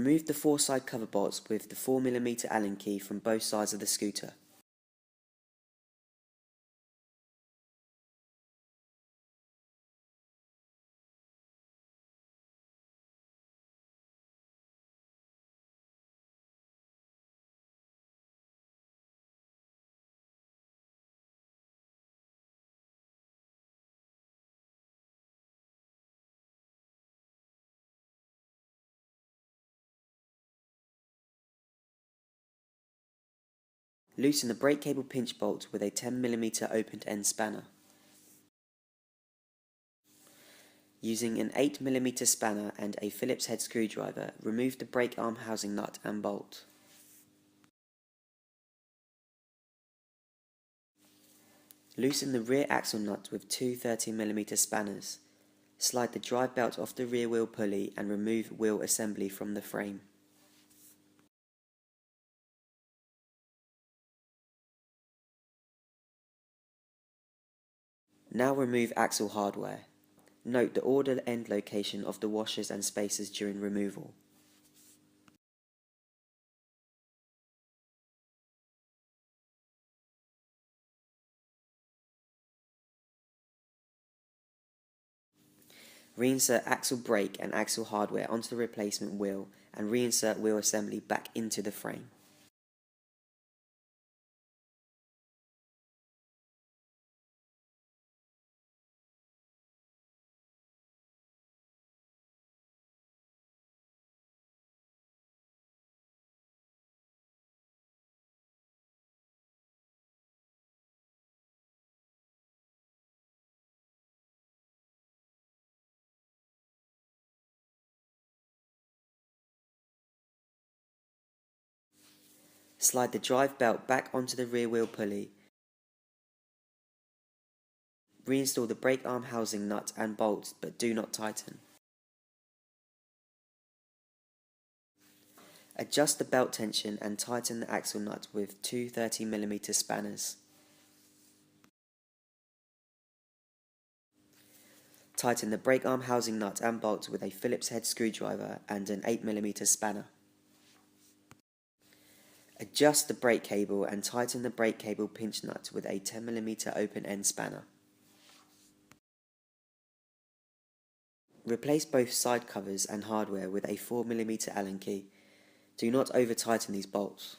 Remove the 4 side cover bolts with the 4mm Allen key from both sides of the scooter. Loosen the brake cable pinch bolt with a 10mm opened end spanner. Using an 8mm spanner and a Phillips head screwdriver, remove the brake arm housing nut and bolt. Loosen the rear axle nut with two 13mm spanners. Slide the drive belt off the rear wheel pulley and remove wheel assembly from the frame. Now remove axle hardware. Note the order end location of the washers and spacers during removal. Reinsert axle brake and axle hardware onto the replacement wheel and reinsert wheel assembly back into the frame. Slide the drive belt back onto the rear wheel pulley. Reinstall the brake arm housing nut and bolts, but do not tighten. Adjust the belt tension and tighten the axle nut with two 13mm spanners. Tighten the brake arm housing nut and bolts with a Phillips head screwdriver and an 8mm spanner. Adjust the brake cable and tighten the brake cable pinch nut with a 10mm open end spanner. Replace both side covers and hardware with a 4mm Allen key. Do not over tighten these bolts.